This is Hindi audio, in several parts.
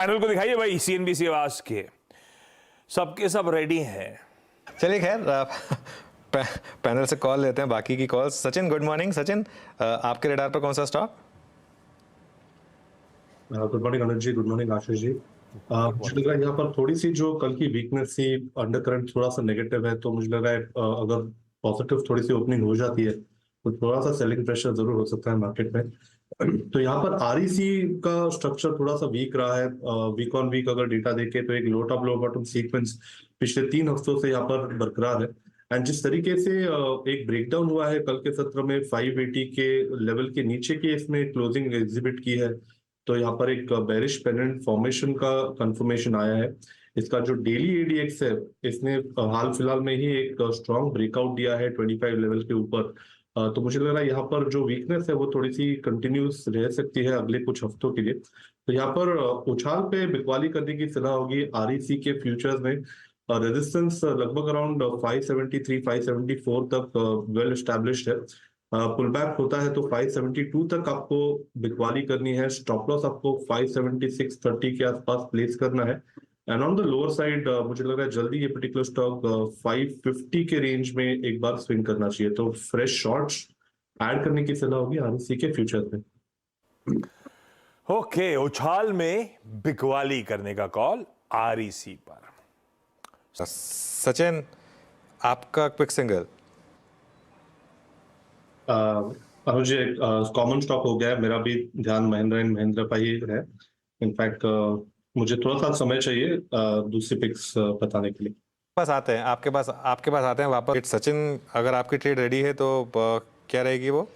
पैनल को दिखाइए भाई, सीएनबीसी आवाज के सबके सब रेडी हैं। चलिए खैर पैनल से कॉल लेते हैं, बाकी की calls. Sachin, good morning. Sachin, आपके रडार पर कौन सा स्टॉक? गुड मॉर्निंग अनुज जी, गुड मॉर्निंग आशीष जी। मुझे लग रहा है यहाँ पर थोड़ी सी जो कल की वीकनेस थी, अंडर करंट थोड़ा सा नेगेटिव है, तो मुझे लग रहा है अगर पॉजिटिव थोड़ी सी ओपनिंग हो जाती है तो थोड़ा सा सेलिंग प्रेशर जरूर हो सकता है मार्केट में। तो यहाँ पर आरईसी का स्ट्रक्चर थोड़ा सा वीक रहा है। वीक ऑन वीक अगर डेटा देखे तो एक लो टॉप लो बॉटम सीक्वेंस पिछले 3 हफ्तों से यहाँ पर बरकरार है। एंड जिस तरीके से एक ब्रेकडाउन हुआ है कल के सत्र में 580 के लेवल के नीचे की इसने क्लोजिंग एग्जिबिट की है, तो यहाँ पर एक बेरिश पेंडेंट फॉर्मेशन का कंफर्मेशन आया है। इसका जो डेली एडीएक्स है, इसने हाल फिलहाल में ही एक स्ट्रॉन्ग ब्रेकआउट दिया है 25 लेवल के ऊपर। तो मुझे लग रहा है यहाँ पर जो वीकनेस है वो थोड़ी सी कंटिन्यूस रह सकती है अगले कुछ हफ्तों के लिए। तो यहाँ पर उछाल पे बिकवाली करने की सलाह होगी। आरईसी के फ्यूचर्स में रेजिस्टेंस लगभग अराउंड 573 574 तक वेल एस्टैब्लिश्ड है। पुल बैक होता है तो 572 तक आपको बिकवाली करनी है। स्टॉप लॉस आपको 576.30 के आसपास प्लेस करना है। And on the lower side मुझे लग रहा है जल्दी ये पर्टिकुलर स्टॉक 550 के रेंज में एक बार स्विंग करना चाहिए, तो फ्रेश शॉर्ट्स ऐड करने की सलाह होगी आरईसी के फ्यूचर्स में। ओके, उछाल में बिकवाली करने का कॉल आरईसी पर। सचिन, आपका क्विक सिंगल। अनुज जी, कॉमन स्टॉक हो गया है, मेरा भी ध्यान महिंद्रा एंड महिंद्रा पर ही है। इनफैक्ट मुझे थोड़ा सा समय चाहिए दूसरी पिक्स बताने के लिए। पास आते हैं, आपके पास आते हैं वापस। सचिन, अगर आपकी ट्रेड रेडी है तो क्या रहेगी वो?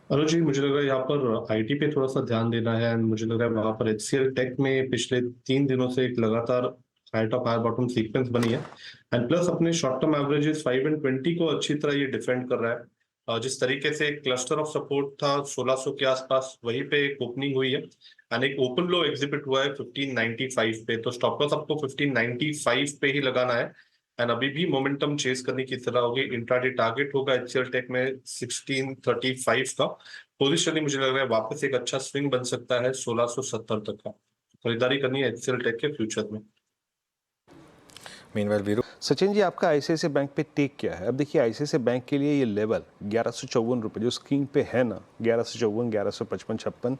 अनुज जी, मुझे लग रहा है यहाँ पर आईटी पे थोड़ा सा ध्यान देना है। एंड मुझे लग रहा है वहां पर एचसीएल टेक में पिछले 3 दिनों से एक लगातार high top high bottom sequence बनी है। एंड प्लस अपने शॉर्ट टर्म एवरेजेस 5 एंड 20 को अच्छी तरह ये डिफेंड कर रहा है। जिस तरीके से क्लस्टर ऑफ सपोर्ट था 1600 के आसपास, वहीं पे एक ओपनिंग हुई है एंड एक ओपन लो एग्जिबिट हुआ है 1595 पे। तो स्टॉप लॉस आपको 1595 पे ही लगाना है। एंड अभी भी मोमेंटम चेस करने की सलाह होगी। इंट्राडे टारगेट होगा एचसीएल टेक में 1635 का। पोजिशनली मुझे लग रहा है वापस एक अच्छा स्विंग बन सकता है 1670 तक का। खरीदारी करनी है एचसीएल टेक के फ्यूचर में। मीनवाइल वीरू। सचिन जी, आपका आईसीआईसीआई बैंक पे टेक क्या है? अब देखिए, आईसीआईसीआई बैंक के लिए ये लेवल 1154 रुपये जो स्क्रीन पे है ना, 1154, 1155, 56,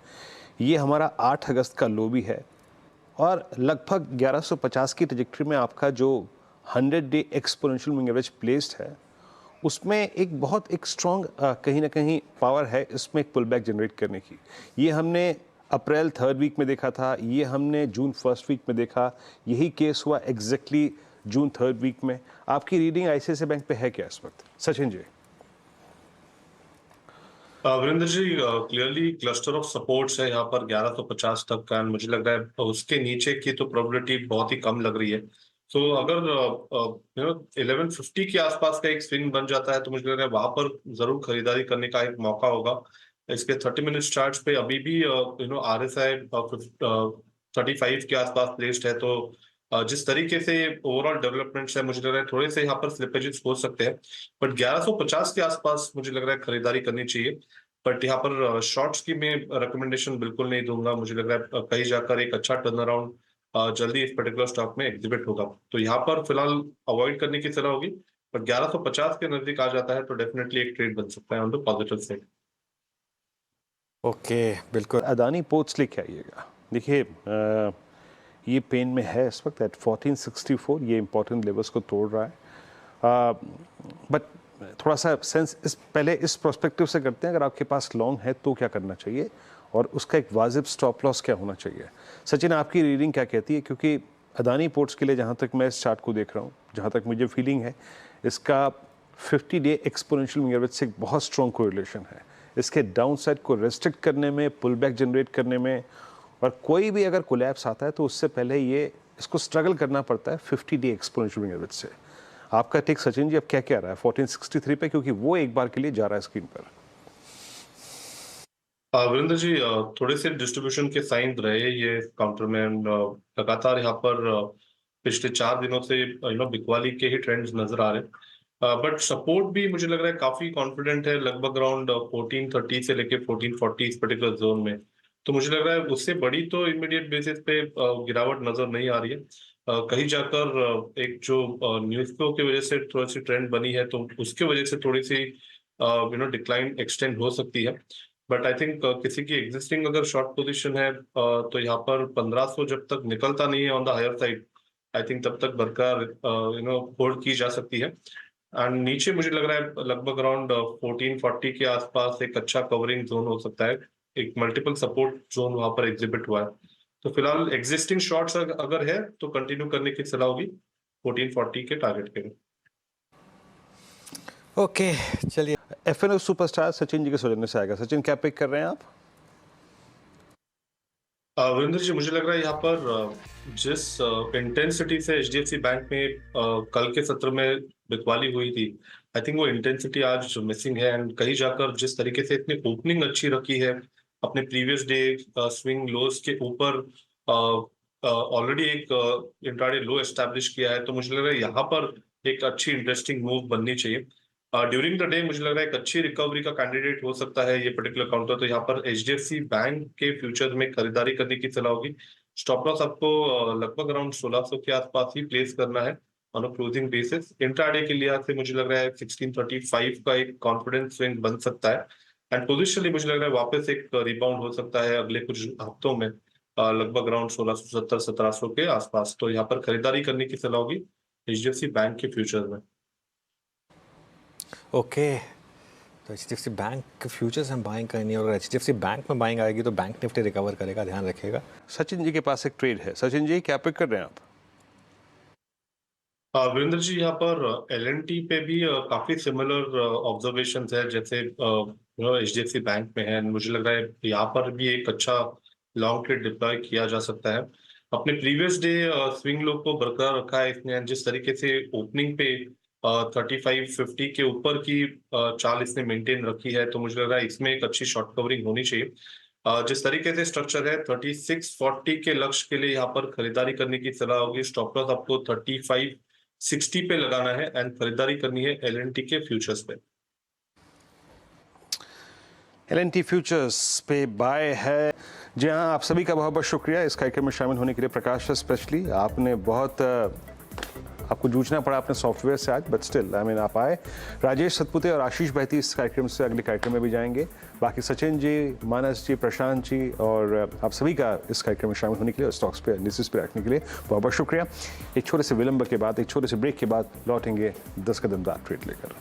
ये हमारा 8 अगस्त का लो भी है। और लगभग 1150 की ट्रजेक्टरी में आपका जो 100 day exponential moving average placed है, उसमें एक बहुत एक स्ट्रॉन्ग कहीं ना कहीं पावर है इसमें एक पुल बैक जनरेट करने की। ये हमने अप्रैल 3rd वीक में देखा था, ये हमने जून 1st वीक में देखा, यही केस हुआ एग्जैक्टली जून 3rd वीक में। आपकी रीडिंग आईसीआईसीआई बैंक पे है क्या इस वक्त, Sachin ji? Virendra ji, clearly cluster of supports है यहाँ पर 1150 तक का। मुझे लग रहा है उसके नीचे की तो प्रोबेबिलिटी बहुत ही कम लग रही है। तो अगर 1150 के आसपास का एक स्विंग बन जाता है तो मुझे लग रहा है वहां पर जरूर खरीदारी करने का एक मौका होगा। इसके 30 मिनट चार्ट्स पे अभी भी आरएसआई 35 के आसपास प्लेस्ड है। तो जिस तरीके से ओवरऑल डेवलपमेंट्स है, मुझे लग रहा है थोड़े से यहाँ पर स्लिपेजेस हो सकते हैं। बट 1150 के आसपास मुझे लग रहा है खरीदारी करनी चाहिए। बट यहाँ पर शॉर्ट्स की मैं रिकमेंडेशन बिल्कुल नहीं दूंगा। मुझे लग रहा है कहीं जाकर एक अच्छा टर्न अराउंड जल्दी इस पर्टिकुलर स्टॉक में एग्जिबिट होगा, तो यहाँ पर फिलहाल अवॉइड करने की सलाह होगी। पर 1150 के नजदीक आ जाता है तो डेफिनेटली एक ट्रेड बन सकता है on the positive side. Okay, बिल्कुल। अदानी पोर्ट्स लेके आइएगा। देखिए, ये पेन में है इस वक्त एट 1464, ये इंपॉर्टेंट लेवल्स को तोड़ रहा है। बट थोड़ा सा सेंस पहले इस प्रोस्पेक्टिव से करते हैं, अगर आपके पास लॉन्ग है तो क्या करना चाहिए और उसका एक वाजिब स्टॉप लॉस क्या होना चाहिए। सचिन, आपकी रीडिंग क्या कहती है? क्योंकि अदानी पोर्ट्स के लिए जहाँ तक मैं इस चार्ट को देख रहा हूँ, जहाँ तक मुझे फीलिंग है, इसका 50 डे एक्सपोनेंशियल मूविंग एवरेज से एक बहुत स्ट्रॉन्ग कोरिलेशन है। इसके डाउन साइड को रेस्ट्रिक्ट करने में, पुल बैक जनरेट करने में, और कोई भी अगर कोलैप्स आता है तो उससे पहले ये इसको स्ट्रगल करना पड़ता है 50 डे एक्सपोनेंशियल मूविंग एवरेज से। आपका टेक सचिन जी अब क्या कह रहा है 1463 पे, क्योंकि वो एक बार के लिए जा रहा है स्क्रीन पर? वीरेंद्र जी, थोड़े से डिस्ट्रीब्यूशन के साइन रहे ये काउंटर में। लगातार यहाँ पर पिछले 4 दिनों से बिकवाली के ही ट्रेंड्स नजर आ रहे हैं। बट सपोर्ट भी मुझे लग रहा है काफी कॉन्फिडेंट है, लगभग अराउंड 1430 से लेके 1440 इस पर्टिकुलर जोन में। तो मुझे लग रहा है उससे बड़ी तो इमीडिएट बेसिस पे गिरावट नजर नहीं आ रही है। कहीं जाकर एक जो न्यूज फ्लो की वजह से थोड़ी सी ट्रेंड बनी है तो उसके वजह से थोड़ी सी डिक्लाइन एक्सटेंड हो सकती है। बट आई थिंक किसी की एग्जिस्टिंग अगर शॉर्ट पोजीशन है तो यहाँ पर 1500 जब तक निकलता नहीं है on the higher side, I think तब तक बरकरार होल्ड की जा सकती है। एंड नीचे मुझे लग रहा है लगभग अराउंड 1440 के आसपास एक अच्छा कवरिंग जोन हो सकता है। एक मल्टीपल सपोर्ट जोन वहां पर एग्जिबिट हुआ है। तो फिलहाल एग्जिस्टिंग शॉर्ट्स अगर है तो कंटिन्यू करने की सलाह होगी 1440 के टारगेट के लिए। ओके चलिए, एफएनओ सुपरस्टार सचिन जी के सौजन्य से आएगा। सचिन, क्या पिक कर रहे हैं आप? वीरेंद्र जी, मुझे लग रहा है यहाँ पर जिस इंटेंसिटी से एचडीएफसी बैंक में कल के सत्र में बिकवाली हुई थी, आई थिंक वो इंटेंसिटी आज मिसिंग है। एंड कहीं जाकर जिस तरीके से इतनी ओपनिंग अच्छी रखी है, अपने प्रीवियस डे स्विंग लोज के ऊपर ऑलरेडी एक इंट्राडे लो एस्टैब्लिश किया है, तो मुझे लग रहा है यहाँ पर एक अच्छी इंटरेस्टिंग मूव बननी चाहिए। ड्यूरिंग द डे मुझे लग रहा है एक अच्छी रिकवरी का कैंडिडेट हो सकता है ये पर्टिकुलर काउंटर। तो यहाँ पर एचडीएफसी बैंक के फ्यूचर में खरीदारी करने की सलाह होगी। स्टॉप लॉस आपको लगभग अराउंड 1600 के आसपास ही प्लेस करना है on a closing basis. Intraday के लिहाज से मुझे लग रहा है 1635 का एक कॉन्फिडेंस स्विंग बन सकता है। एंड पोजिशनली मुझे लग रहा है वापस एक रिबाउंड हो सकता है अगले कुछ हफ्तों में लगभग अराउंड 1670-1700 के आसपास। तो यहाँ पर खरीदारी करने की सलाह होगी एचडीएफसी बैंक के फ्यूचर में। ओके तो एचडीएफसी बैंक के फ्यूचर्स हम बाइंग करनी है, और एचडीएफसी बैंक में बाइंग आएगी तो बैंक निफ्टी रिकवर करेगा, ध्यान रखिएगा। सचिन जी के पास एक ट्रेड है। सचिन जी, क्या पिक कर रहे हैं आप? वीरेंद्र जी, यहाँ पर एलएनटी पे भी काफी सिमिलर ऑब्जर्वेशंस है जैसे एचडीएफसी बैंक में है। मुझे लग रहा है यहाँ पर भी एक अच्छा लॉन्ग ट्रेड डिप्लॉय किया जा सकता है। अपने प्रीवियस डे स्विंग लो को बरकरार रखा है इसने। जिस तरीके से ओपनिंग पे 3550 के ऊपर की चाल इसने मेंटेन रखी है, तो मुझे लग रहा है इसमें एक अच्छी शॉर्ट कवरिंग होनी चाहिए। जिस तरीके से स्ट्रक्चर है 3640 के लक्ष्य के लिए यहाँ पर खरीदारी करने की सलाह होगी। स्टॉप लॉस आपको 3560 पे लगाना है एंड खरीदारी करनी है एलएनटी के फ्यूचर्स पे। एलएनटी फ्यूचर्स पे बाय है। जी हाँ, आप सभी का बहुत बहुत शुक्रिया इस कार्यक्रम में शामिल होने के लिए। प्रकाश स्पेशली आपने बहुत आपको जूझना पड़ा अपने सॉफ्टवेयर से आज, बट स्टिल आई मीन आप आए। राजेश सतपुते और आशीष बहती इस कार्यक्रम से अगले कार्यक्रम में भी जाएंगे। बाकी सचिन जी, मानस जी, प्रशांत जी और आप सभी का इस कार्यक्रम में शामिल होने के लिए और स्टॉक्स पे एनालिसिस पे रखने के लिए बहुत बहुत शुक्रिया। एक छोटे से विलंब के बाद, एक छोटे से ब्रेक के बाद लौटेंगे 10 कदम ट्रेड लेकर।